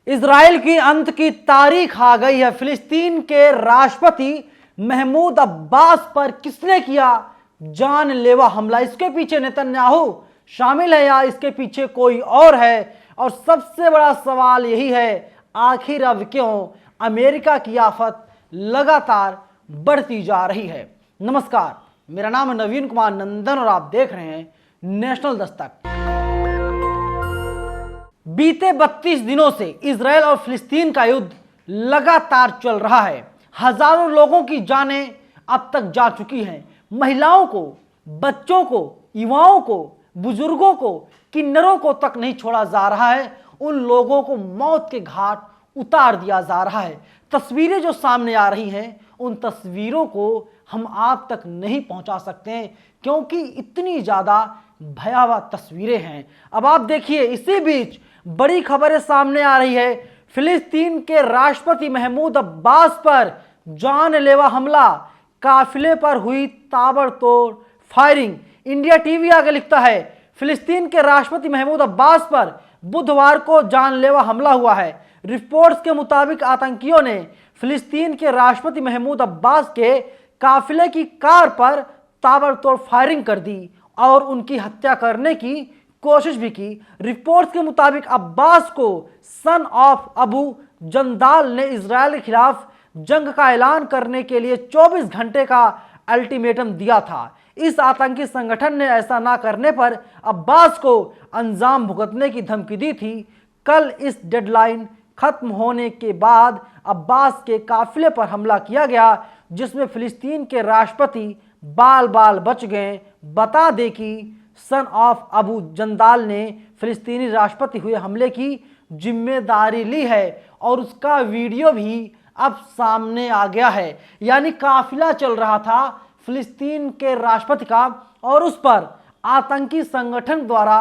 Israel की अंत की तारीख आ गई है। फिलिस्तीन के राष्ट्रपति महमूद अब्बास पर किसने किया जानलेवा हमला? इसके पीछे नेतन्याहू शामिल है या इसके पीछे कोई और है? और सबसे बड़ा सवाल यही है, आखिर अब क्यों अमेरिका की आफत लगातार बढ़ती जा रही है? नमस्कार, मेरा नाम है नवीन कुमार नंदन और आप देख रहे हैं नेशनल दस्तक। बीते 32 दिनों से इजराइल और फिलिस्तीन का युद्ध लगातार चल रहा है। हजारों लोगों की जानें अब तक जा चुकी हैं। महिलाओं को, बच्चों को, युवाओं को, बुजुर्गों को, किन्नरों को तक नहीं छोड़ा जा रहा है। उन लोगों को मौत के घाट उतार दिया जा रहा है। तस्वीरें जो सामने आ रही हैं, उन तस्वीरों को हम आप तक नहीं पहुंचा सकते हैं क्योंकि इतनी ज्यादा भयावह तस्वीरें हैं। अब आप देखिए, इसी बीच बड़ी खबरें सामने आ रही है। फिलिस्तीन के राष्ट्रपति महमूद अब्बास पर जानलेवा हमला, काफिले पर हुई ताबड़तोड़ फायरिंग। इंडिया टीवी आगे लिखता है, फिलिस्तीन के राष्ट्रपति महमूद अब्बास पर बुधवार को जानलेवा हमला हुआ है। रिपोर्ट्स के मुताबिक आतंकियों ने फिलिस्तीन के राष्ट्रपति महमूद अब्बास के काफिले की कार पर ताबड़तोड़ फायरिंग कर दी और उनकी हत्या करने की कोशिश भी की। रिपोर्ट्स के मुताबिक अब्बास को सन ऑफ अबू जंदाल ने इजरायल के खिलाफ जंग का ऐलान करने के लिए 24 घंटे का अल्टीमेटम दिया था। इस आतंकी संगठन ने ऐसा ना करने पर अब्बास को अंजाम भुगतने की धमकी दी थी। कल इस डेडलाइन खत्म होने के बाद अब्बास के काफिले पर हमला किया गया, जिसमें फिलिस्तीन के राष्ट्रपति बाल बाल बच गए। बता दें कि सन ऑफ अबू जंदाल ने फिलिस्तीनी राष्ट्रपति हुए हमले की जिम्मेदारी ली है और उसका वीडियो भी अब सामने आ गया है। यानी काफिला चल रहा था फिलिस्तीन के राष्ट्रपति का और उस पर आतंकी संगठन द्वारा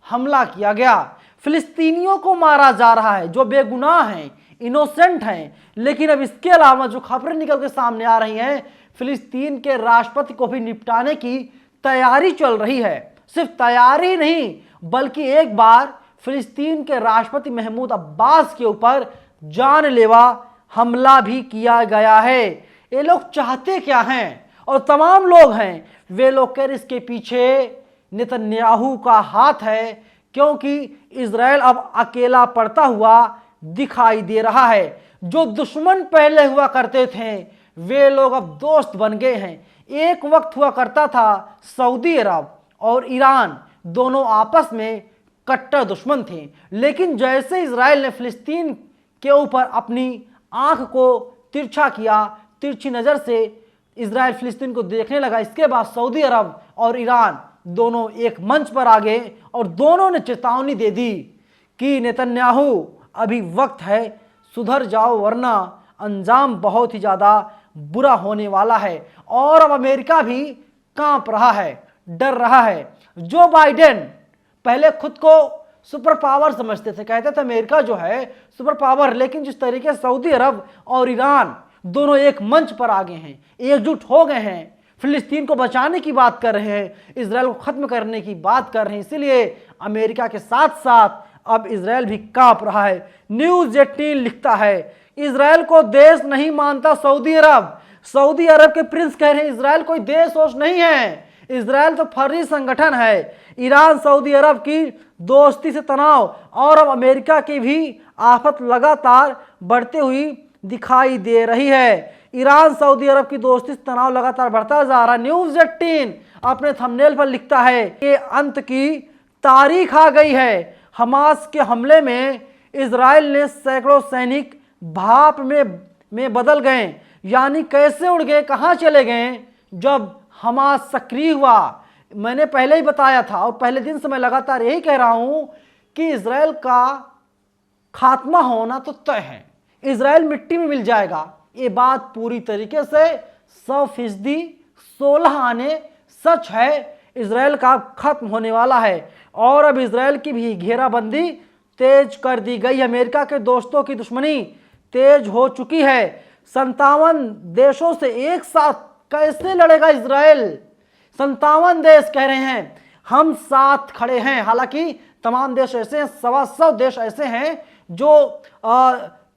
हमला किया गया। फिलिस्तीनियों को मारा जा रहा है जो बेगुनाह हैं, इनोसेंट हैं। लेकिन अब इसके अलावा जो खबरें निकल के सामने आ रही हैं, फिलिस्तीन के राष्ट्रपति को भी निपटाने की तैयारी चल रही है। सिर्फ तैयारी नहीं, बल्कि एक बार फिलिस्तीन के राष्ट्रपति महमूद अब्बास के ऊपर जानलेवा हमला भी किया गया है। ये लोग चाहते क्या हैं? और तमाम लोग हैं, वे लोग कह रहे इसके पीछे नेतन्याहू का हाथ है, क्योंकि इजराइल अब अकेला पड़ता हुआ दिखाई दे रहा है। जो दुश्मन पहले हुआ करते थे, वे लोग अब दोस्त बन गए हैं। एक वक्त हुआ करता था सऊदी अरब और ईरान दोनों आपस में कट्टर दुश्मन थे, लेकिन जैसे इजराइल ने फिलिस्तीन के ऊपर अपनी आंख को तिरछा किया, तिरछी नज़र से इजराइल फिलिस्तीन को देखने लगा, इसके बाद सऊदी अरब और ईरान दोनों एक मंच पर आ गए और दोनों ने चेतावनी दे दी कि नेतन्याहू अभी वक्त है, सुधर जाओ वरना अंजाम बहुत ही ज़्यादा बुरा होने वाला है। और अब अमेरिका भी कांप रहा है, डर रहा है। जो बाइडेन पहले खुद को सुपर पावर समझते थे, कहते थे अमेरिका जो है सुपर पावर, लेकिन जिस तरीके से सऊदी अरब और ईरान दोनों एक मंच पर आ गए हैं, एकजुट हो गए हैं, फिलिस्तीन को बचाने की बात कर रहे हैं, इजराइल को खत्म करने की बात कर रहे हैं, इसीलिए अमेरिका के साथ साथ अब इजराइल भी कांप रहा है। न्यूज़ 18 लिखता है, इजराइल को देश नहीं मानता सऊदी अरब। सऊदी अरब के प्रिंस कह रहे हैं इजराइल कोई देश वोश नहीं है, इजराइल तो फर्जी संगठन है। ईरान सऊदी अरब की दोस्ती से तनाव और अब अमेरिका की भी आफत लगातार बढ़ते हुई दिखाई दे रही है। ईरान सऊदी अरब की दोस्ती से तनाव लगातार बढ़ता जा रहा है। न्यूज़ 18 अपने थंबनेल पर लिखता है कि अंत की तारीख आ गई है। हमास के हमले में इजराइल ने सैकड़ों सैनिक भाप में बदल गए। यानी कैसे उड़ गए, कहाँ चले गए जब हमास सक्रिय हुआ। मैंने पहले ही बताया था और पहले दिन से मैं लगातार यही कह रहा हूं कि इजराइल का खात्मा होना तो तय है, इजराइल मिट्टी में मिल जाएगा। ये बात पूरी तरीके से 100% 16 आने सच है। इजराइल का खत्म होने वाला है और अब इजराइल की भी घेराबंदी तेज कर दी गई। अमेरिका के दोस्तों की दुश्मनी तेज हो चुकी है। 57 देशों से एक साथ कैसे लड़ेगा इजराइल? 57 देश कह रहे हैं हम साथ खड़े हैं। हालांकि तमाम देश ऐसे हैं, 125 देश ऐसे हैं जो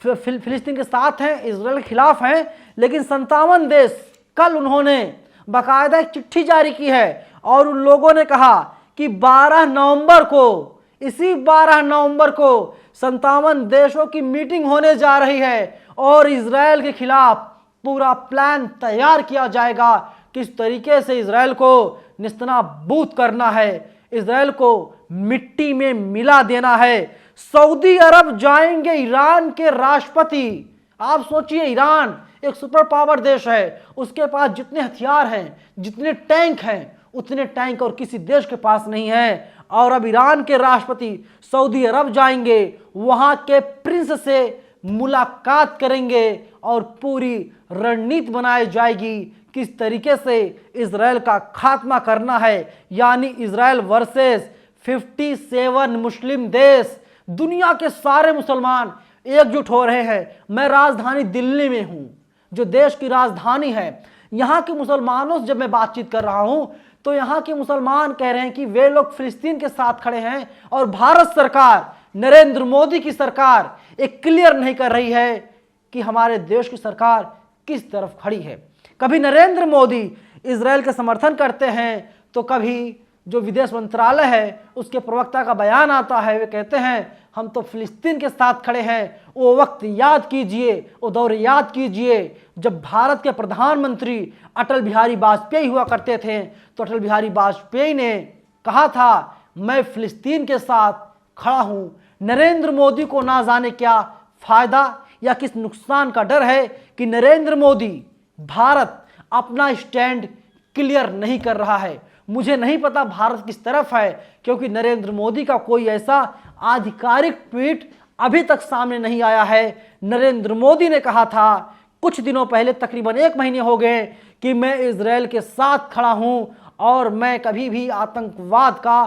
फिलिस्तीन के साथ हैं, इजराइल के खिलाफ हैं, लेकिन 57 देश, कल उन्होंने बाकायदा एक चिट्ठी जारी की है और उन लोगों ने कहा कि 12 नवंबर को, इसी 12 नवंबर को 57 देशों की मीटिंग होने जा रही है और इजराइल के खिलाफ पूरा प्लान तैयार किया जाएगा, किस तरीके से इजराइल को निस्तनाबूद करना है, इजराइल को मिट्टी में मिला देना है। सऊदी अरब जाएंगे ईरान के राष्ट्रपति। आप सोचिए, ईरान एक सुपर पावर देश है, उसके पास जितने हथियार हैं, जितने टैंक हैं, उतने टैंक और किसी देश के पास नहीं है। और अब ईरान के राष्ट्रपति सऊदी अरब जाएंगे, वहां के प्रिंस से मुलाकात करेंगे और पूरी रणनीति बनाई जाएगी किस तरीके से इजराइल का खात्मा करना है। यानी इजराइल वर्सेस 57 मुस्लिम देश, दुनिया के सारे मुसलमान एकजुट हो रहे हैं। मैं राजधानी दिल्ली में हूं, जो देश की राजधानी है। यहाँ के मुसलमानों से जब मैं बातचीत कर रहा हूं तो यहाँ के मुसलमान कह रहे हैं कि वे लोग फिलिस्तीन के साथ खड़े हैं और भारत सरकार, नरेंद्र मोदी की सरकार एक क्लियर नहीं कर रही है कि हमारे देश की सरकार किस तरफ खड़ी है। कभी नरेंद्र मोदी इजराइल का समर्थन करते हैं तो कभी जो विदेश मंत्रालय है उसके प्रवक्ता का बयान आता है, वे कहते हैं हम तो फिलिस्तीन के साथ खड़े हैं। वो वक्त याद कीजिए, वो दौर याद कीजिए जब भारत के प्रधानमंत्री अटल बिहारी वाजपेयी हुआ करते थे, तो अटल बिहारी वाजपेयी ने कहा था मैं फिलिस्तीन के साथ खड़ा हूं। नरेंद्र मोदी को ना जाने क्या फायदा या किस नुकसान का डर है कि नरेंद्र मोदी, भारत अपना स्टैंड क्लियर नहीं कर रहा है। मुझे नहीं पता भारत किस तरफ है, क्योंकि नरेंद्र मोदी का कोई ऐसा आधिकारिक ट्वीट अभी तक सामने नहीं आया है। नरेंद्र मोदी ने कहा था कुछ दिनों पहले, तकरीबन 1 महीने हो गए, कि मैं इजराइल के साथ खड़ा हूं और मैं कभी भी आतंकवाद का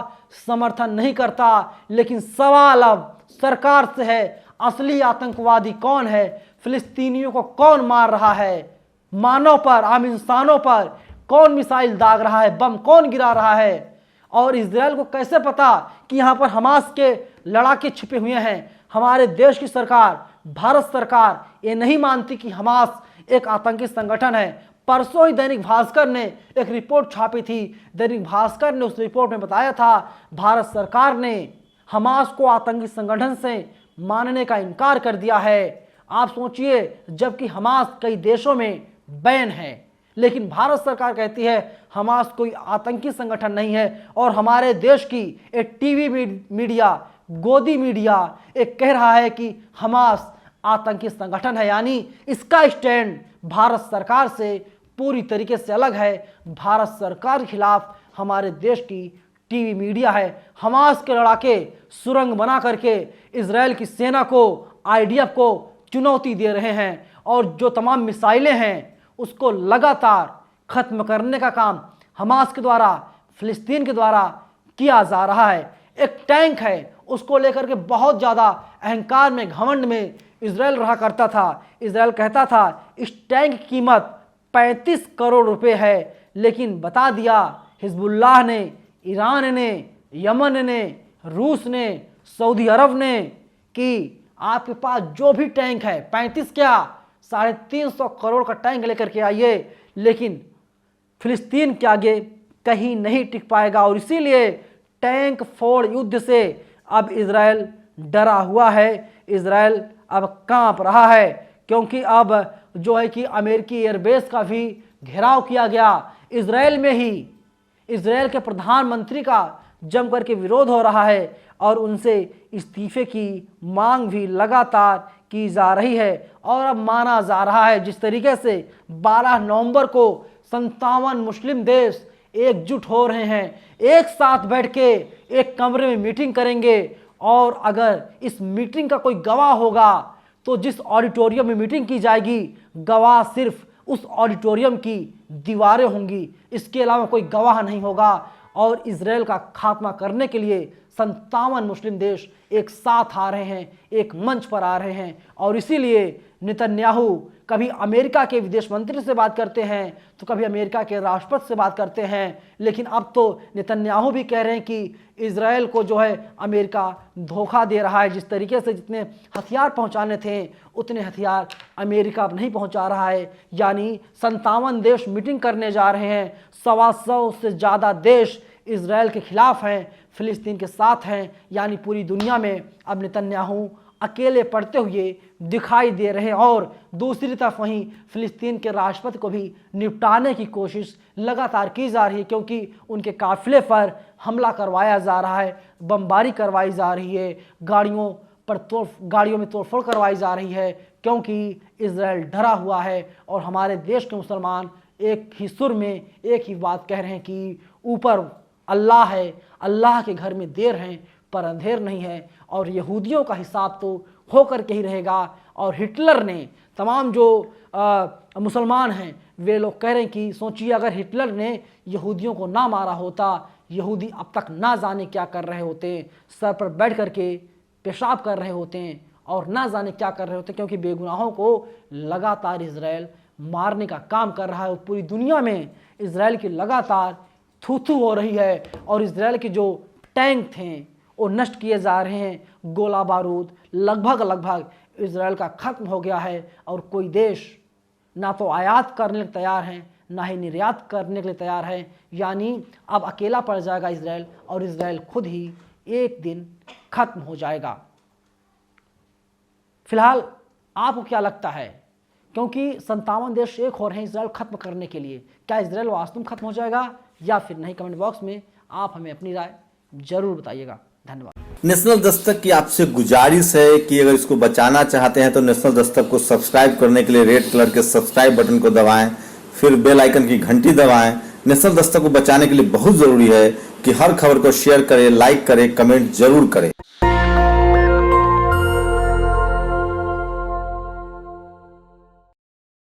समर्थन नहीं करता। लेकिन सवाल अब सरकार से है, असली आतंकवादी कौन है? फिलिस्तीनियों को कौन मार रहा है? मानव पर, आम इंसानों पर कौन मिसाइल दाग रहा है? बम कौन गिरा रहा है? और इजराइल को कैसे पता कि यहाँ पर हमास के लड़ाके छिपे हुए हैं? हमारे देश की सरकार, भारत सरकार ये नहीं मानती कि हमास एक आतंकी संगठन है। परसों ही दैनिक भास्कर ने एक रिपोर्ट छापी थी। दैनिक भास्कर ने उस रिपोर्ट में बताया था भारत सरकार ने हमास को आतंकी संगठन से मानने का इनकार कर दिया है। आप सोचिए, जबकि हमास कई देशों में बैन है, लेकिन भारत सरकार कहती है हमास कोई आतंकी संगठन नहीं है। और हमारे देश की एक टीवी मीडिया, गोदी मीडिया एक कह रहा है कि हमास आतंकी संगठन है। यानी इसका स्टैंड भारत सरकार से पूरी तरीके से अलग है। भारत सरकार के खिलाफ हमारे देश की टीवी मीडिया है। हमास के लड़ाके सुरंग बना करके इजराइल की सेना को, आईडीएफ को चुनौती दे रहे हैं और जो तमाम मिसाइलें हैं उसको लगातार खत्म करने का काम हमास के द्वारा, फिलिस्तीन के द्वारा किया जा रहा है। एक टैंक है, उसको लेकर के बहुत ज़्यादा अहंकार में, घमंड में इजराइल रहा करता था। इजराइल कहता था इस टैंक की कीमत 35 करोड़ रुपए है, लेकिन बता दिया हिजबुल्लाह ने, ईरान ने, यमन ने, रूस ने, सऊदी अरब ने कि आपके पास जो भी टैंक है, 35 क्या 350 करोड़ का टैंक लेकर के आइए, लेकिन फिलिस्तीन के आगे कहीं नहीं टिक पाएगा। और इसीलिए टैंक फोड़ युद्ध से अब इजराइल डरा हुआ है। इजराइल अब कांप रहा है, क्योंकि अब जो है कि अमेरिकी एयरबेस का भी घेराव किया गया। इजराइल में ही इजराइल के प्रधानमंत्री का जम करके विरोध हो रहा है और उनसे इस्तीफे की मांग भी लगातार की जा रही है। और अब माना जा रहा है जिस तरीके से 12 नवंबर को 57 मुस्लिम देश एकजुट हो रहे हैं, एक साथ बैठ के एक कमरे में मीटिंग करेंगे। और अगर इस मीटिंग का कोई गवाह होगा तो जिस ऑडिटोरियम में मीटिंग की जाएगी, गवाह सिर्फ उस ऑडिटोरियम की दीवारें होंगी, इसके अलावा कोई गवाह नहीं होगा। और इजराइल का खात्मा करने के लिए 57 मुस्लिम देश एक साथ आ रहे हैं, एक मंच पर आ रहे हैं। और इसीलिए नेतन्याहू कभी अमेरिका के विदेश मंत्री से बात करते हैं तो कभी अमेरिका के राष्ट्रपति से बात करते हैं। लेकिन अब तो नेतन्याहू भी कह रहे हैं कि इजराइल को जो है अमेरिका धोखा दे रहा है। जिस तरीके से जितने हथियार पहुंचाने थे उतने हथियार अमेरिका अब नहीं पहुंचा रहा है। यानी 57 देश मीटिंग करने जा रहे हैं। 125 से ज़्यादा देश इजराइल के खिलाफ हैं, फिलिस्तीन के साथ हैं। यानी पूरी दुनिया में अब नेतन्याहू अकेले पड़ते हुए दिखाई दे रहे हैं। और दूसरी तरफ वहीं फिलिस्तीन के राष्ट्रपति को भी निपटाने की कोशिश लगातार की जा रही है, क्योंकि उनके काफिले पर हमला करवाया जा रहा है, बमबारी करवाई जा रही है, गाड़ियों में तोड़फोड़ करवाई जा रही है, क्योंकि इजराइल डरा हुआ है। और हमारे देश के मुसलमान एक ही सुर में एक ही बात कह रहे हैं कि ऊपर अल्लाह है, अल्लाह के घर में देर है पर अंधेर नहीं है। और यहूदियों का हिसाब तो होकर के ही रहेगा। और हिटलर ने तमाम जो मुसलमान हैं वे लोग कह रहे हैं कि सोचिए अगर हिटलर ने यहूदियों को ना मारा होता, यहूदी अब तक ना जाने क्या कर रहे होते, सर पर बैठ करके पेशाब कर रहे होते हैं और ना जाने क्या कर रहे होते, क्योंकि बेगुनाहों को लगातार इजराइल मारने का काम कर रहा है। और पूरी दुनिया में इजराइल की लगातार थू हो रही है। और इजराइल के जो टैंक थे वो नष्ट किए जा रहे हैं। गोला बारूद लगभग इजराइल का खत्म हो गया है। और कोई देश ना तो आयात करने के लिए तैयार है, ना ही निर्यात करने के लिए तैयार है। यानी अब अकेला पड़ जाएगा इजराइल, और इजराइल खुद ही एक दिन खत्म हो जाएगा। फिलहाल आपको क्या लगता है? क्योंकि 57 देश एक हो रहे हैं इजराइल खत्म करने के लिए। क्या इजराइल वास्तव में खत्म हो जाएगा या फिर नहीं? कमेंट बॉक्स में आप हमें अपनी राय जरूर बताइएगा। धन्यवाद। नेशनल दस्तक की आपसे गुजारिश है कि अगर इसको बचाना चाहते हैं तो नेशनल दस्तक को सब्सक्राइब करने के लिए रेड कलर के सब्सक्राइब बटन को दबाएं, फिर बेल आइकन की घंटी दबाएं। नेशनल दस्तक को बचाने के लिए बहुत जरूरी है कि हर खबर को शेयर करें, लाइक करें, कमेंट जरूर करें।